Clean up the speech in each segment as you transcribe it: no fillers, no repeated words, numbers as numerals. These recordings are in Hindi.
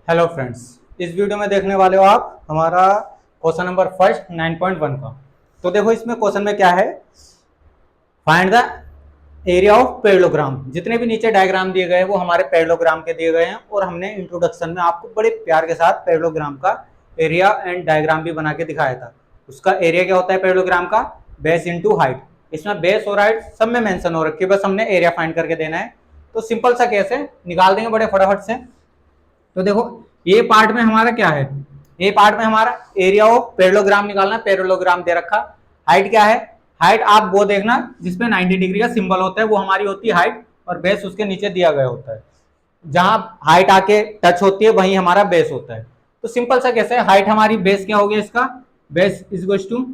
हेलो फ्रेंड्स, इस वीडियो में देखने वाले हो आप हमारा क्वेश्चन नंबर फर्स्ट 9.1 का। तो देखो इसमें क्वेश्चन में क्या है, find the area of parallelogram. जितने भी नीचे डायग्राम दिए गए हैं वो हमारे पैरेललोग्राम के दिए गए हैं और हमने इंट्रोडक्शन में आपको बड़े प्यार के साथ पैरेललोग्राम का एरिया एंड डायग्राम भी बना के दिखाया था। उसका एरिया क्या होता है पैरेललोग्राम का, बेस इंटू हाइट। इसमें बेस और हाइट सब में मेंशन हो रखी है, बस हमने एरिया फाइंड करके देना है। तो सिंपल सा केस है, निकाल देंगे बड़े फटाफट से। तो देखो ये पार्ट में हमारा क्या है, ये पार्ट में हमारा एरिया ऑफ पैरेललोग्राम निकालना है। पैरेललोग्राम दे रखा, हाइट क्या है, हाइट आप वो देखना जिसमें 90 डिग्री का सिंबल होता है वो हमारी होती है हाइट, और बेस उसके नीचे दिया गया होता है। जहां हाइट आके टच होती है वहीं हमारा बेस होता है। तो सिंपल सा कैसे है, हाइट हमारी, बेस क्या हो गया इसका, बेस इज इक्वल टू,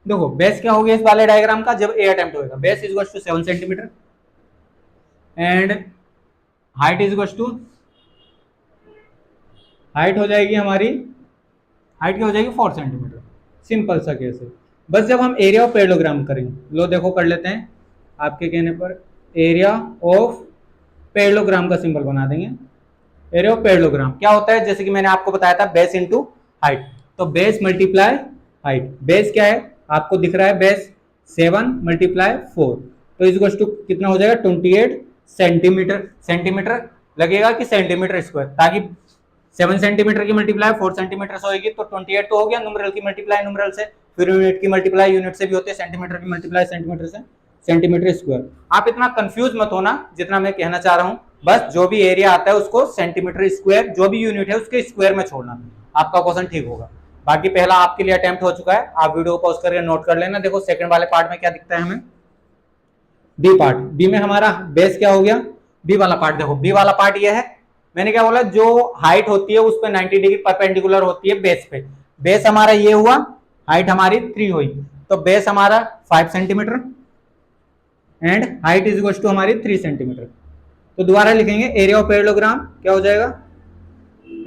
देखो बेस क्या हो गया इस वाले डायग्राम का जब ए अटेम्प्ट होगा, base is equal to 7 centimetre and height is equal to, height हो जाएगी हमारी, हाइट क्या हो जाएगी 4 सेंटीमीटर। सिंपल सा केस है। बस जब हम एरिया ऑफ पैरेललोग्राम करेंगे, लो देखो कर लेते हैं आपके कहने पर, एरिया ऑफ पैरेललोग्राम का सिंबल बना देंगे। एरिया ऑफ पैरेललोग्राम क्या होता है, जैसे कि मैंने आपको बताया था बेस इंटू हाइट। तो बेस मल्टीप्लाई हाइट, बेस क्या है आपको दिख रहा है, बेस 7 मल्टीप्लाई 4, तो इज टू कितना हो जाएगा 28 सेंटीमीटर। सेंटीमीटर लगेगा कि सेंटीमीटर स्क्वायर, ताकि 7 सेंटीमीटर की मल्टीप्लाई 4 सेंटीमीटर से होगी तो 28 तो हो गया, नुमरल की मल्टीप्लाई नुमरल से, फिर यूनिट की मल्टीप्लाई यूनिट से भी होती है, सेंटीमीटर की मल्टीप्लाई सेंटीमीटर से, सेंटीमीटर स्क्वायर। आप इतना कंफ्यूज मत होना जितना मैं कहना चाह रहा हूं, बस जो भी एरिया आता है उसको सेंटीमीटर स्क्वायर, जो भी यूनिट है उसके स्क्वायर में छोड़ना, आपका क्वेश्चन ठीक होगा। बाकी पहला आपके लिए अटेम्प्ट हो चुका है, आप वीडियो को पॉज करके नोट कर लेना। देखो सेकंड वाले पार्ट में क्या दिखता है हमें, बी पार्ट। बी में हमारा बेस क्या हो गया, बी वाला पार्ट। देखो बी वाला पार्ट ये है, मैंने क्या बोला, जो हाइट होती है उस पर 90 डिग्री परपेंडिकुलर होती है बेस पे। बेस हमारा ये हुआ, हाइट हमारी 3 हुई, तो बेस हमारा 5 centimetre and height is equal to हमारी 3 सेंटीमीटर। तो दोबारा लिखेंगे, एरिया ऑफ पैरेललोग्राम क्या हो जाएगा,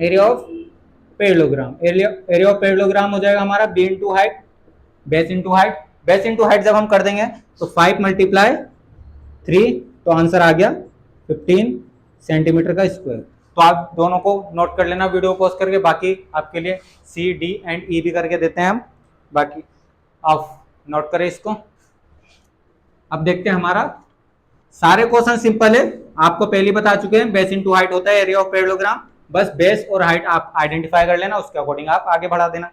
area of parallelogram, area of parallelogram हो जाएगा हमारा b into height, base into height. Base into height जब हम कर देंगे तो 5 मल्टीप्लाई 3, तो आंसर आ गया 15 सेंटीमीटर का स्क्वायर। तो आप दोनों को नोट कर लेना वीडियो पॉज करके, बाकी आपके लिए सी डी एंड ई भी करके देते हैं हम, बाकी आप नोट करें इसको। अब देखते हैं, हमारा सारे क्वेश्चन सिंपल है, आपको पहले बता चुके हैं, बेस इंटू हाइट होता है एरिया ऑफ पैरेललोग्राम। बस बेस और हाइट आप आइडेंटिफाई कर लेना, उसके अकॉर्डिंग आप आगे बढ़ा देना।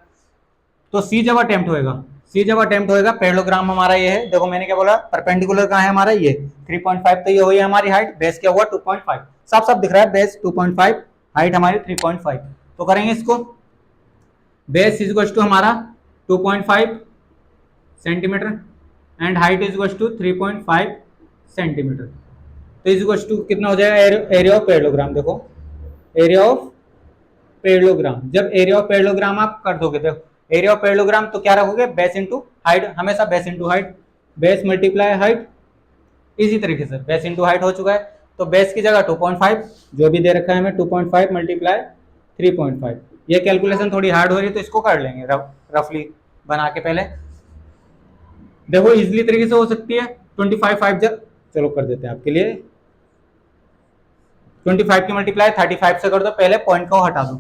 तो सी जब अटेम्प्ट होएगा, सी जब अटेम्प्ट होएगा, पैरेललोग्राम हमारा ये है, देखो मैंने क्या बोला, परपेंडिकुलर कहाँ है हमारा ये 3.5, तो ये हुई है हमारी हाइट, बेस क्या हुआ 2.5, सब सब दिख रहा है, बेस 2.5, हाइट हमारी 3.5। तो करेंगे इसको, बेस इज इक्वल टू हमारा 2.5 centimetre and height is equal to 3.5 centimetre. तो इज इक्वल टू कितना हो जाएगा, एरिया ऑफ पैरेललोग्राम। देखो एरिया ऑफ पैरेललोग्राम, जब एरिया ऑफ पैरेललोग्राम आप कर दोगे, देखो एरिया ऑफ पैरेललोग्राम तो क्या रखोगे, बेस इंटू हाइट, हमेशा base into height, base multiply height. इसी तरीके से बेस इंटू हाइट हो चुका है, तो बेस की जगह 2.5 जो भी दे रखा है हमें, 2.5 मल्टीप्लाई 3.5। ये कैलकुलेशन थोड़ी हार्ड हो रही है तो इसको कर लेंगे रफली बना के पहले। देखो इजिली तरीके से हो सकती है, 25 जब, चलो कर देते हैं आपके लिए, 25 की मल्टीप्लाई 35 से कर दो, पहले पॉइंट को हटा दो,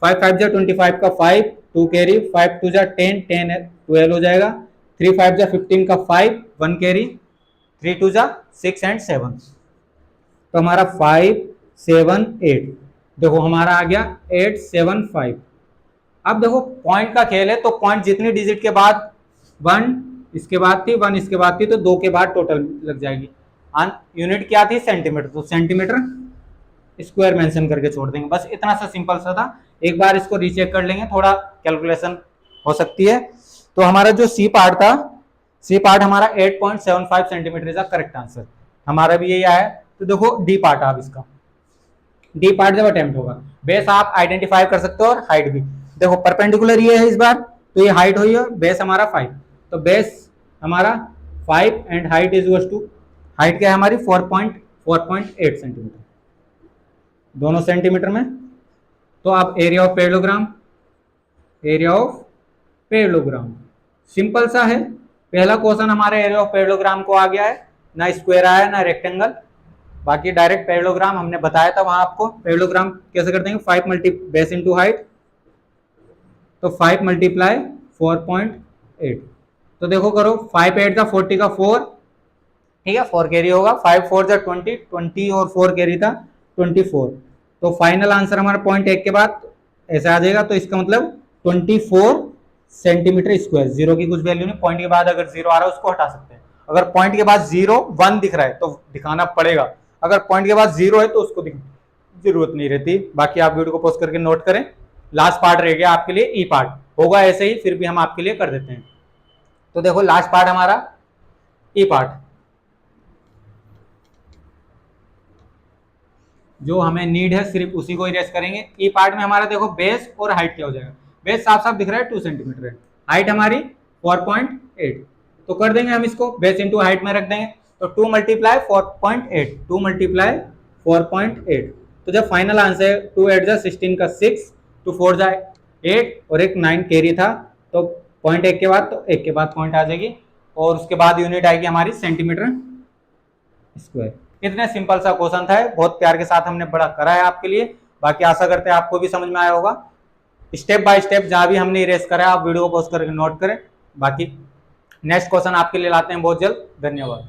5 5 जा 25 का 5, 2 कैरी, 5 2 जा 10, 10 12 हो जाएगा, 3 5 जा 15 का 5, 1 कैरी, 3 2 जा 6 एंड 7, तो हमारा 5 7 8, देखो हमारा आ गया 8 7 5। अब देखो पॉइंट का खेल है, तो पॉइंट जितनी डिजिट के बाद 1 इसके बाद थी, 1 इसके बाद थी, तो 2 के बाद टोटल लग जाएगी। यूनिट क्या थी, सेंटीमीटर, तो सेंटीमीटर स्क्वायर मेंशन करके छोड़ देंगे, बस इतना सा सिंपल सा था। एक बार इसको रीचेक कर लेंगे, थोड़ा कैलकुलेशन हो सकती है। तो हमारा जो सी पार्ट था, सी पार्ट हमारा 8.75 सेंटीमीटर इज करेक्ट आंसर, हमारा भी यही आया। तो देखो डी पार्ट, आप इसका डी पार्ट जब अटेम्प्ट होगा, बेस आप आइडेंटिफाई कर सकते हो और हाइट भी। देखो परपेंडिकुलर ये है इस बार, तो ये हाइट हुई है, बेस हमारा 5, तो बेस हमारा 5 and height is to, height क्या है हमारी 4.8 सेंटीमीटर, दोनों सेंटीमीटर में। तो आप area of parallelogram, area of parallelogram simple सा है। पहला क्वेश्चन हमारे एरिया ऑफ पैरेललोग्राम को आ गया है, ना स्क्वायर आया ना रेक्टेंगल, बाकी डायरेक्ट पैरेललोग्राम हमने बताया था वहां आपको। पैरेललोग्राम कैसे कर देंगे, 5 मल्टी बेस इंटू हाइट, तो 5 मल्टीप्लाई 4.8। तो देखो करो, 5 8 का 40 का 4, ठीक है, 4 कैरी होगा, 5 4 जा 20, 20 और 4 कैरी था 24। तो फाइनल आंसर हमारा पॉइंट 1 के बाद ऐसे आ जाएगा। तो इसका मतलब 24 सेंटीमीटर स्क्वायर। जीरो की कुछ वैल्यू नहीं, पॉइंट के बाद अगर जीरो आ रहा है उसको हटा सकते हैं। अगर पॉइंट के बाद 0 1 दिख रहा है तो दिखाना पड़ेगा, अगर पॉइंट के बाद 0 है तो उसको जरूरत नहीं रहती। बाकी आप वीडियो को पॉज करके नोट करें। लास्ट पार्ट रह गया आपके लिए ई पार्ट, होगा ऐसे ही फिर भी हम आपके लिए कर देते हैं। तो देखो लास्ट पार्ट हमारा ई पार्ट, जो हमें नीड है सिर्फ उसी को इरेज करेंगे। ई पार्ट में हमारा देखो बेस और हाइट क्या हो जाएगा। बेस साफ साफ दिख रहा है 2 सेंटीमीटर है, हाइट हमारी 4.8। तो कर देंगे हम इसको बेस इंटू हाइट में रख देंगे। तो 2 मल्टीप्लाई 4.8, 2 मल्टीप्लाई 4.8। तो जब फाइनल आंसर 2 8 जा 16 का 6, 2 4 जा 8 और एक 9 कैरी था, तो पॉइंट 1 के बाद, तो 1 के बाद पॉइंट आ जाएगी और उसके बाद यूनिट आएगी हमारी सेंटीमीटर स्क्वायर। इतने सिंपल सा क्वेश्चन था, बहुत प्यार के साथ हमने बड़ा करा है आपके लिए। बाकी आशा करते हैं आपको भी समझ में आया होगा। स्टेप बाय स्टेप जहां भी हमने इरेज करा है आप वीडियो को पॉज करके नोट करें। बाकी नेक्स्ट क्वेश्चन आपके लिए लाते हैं बहुत जल्द। धन्यवाद।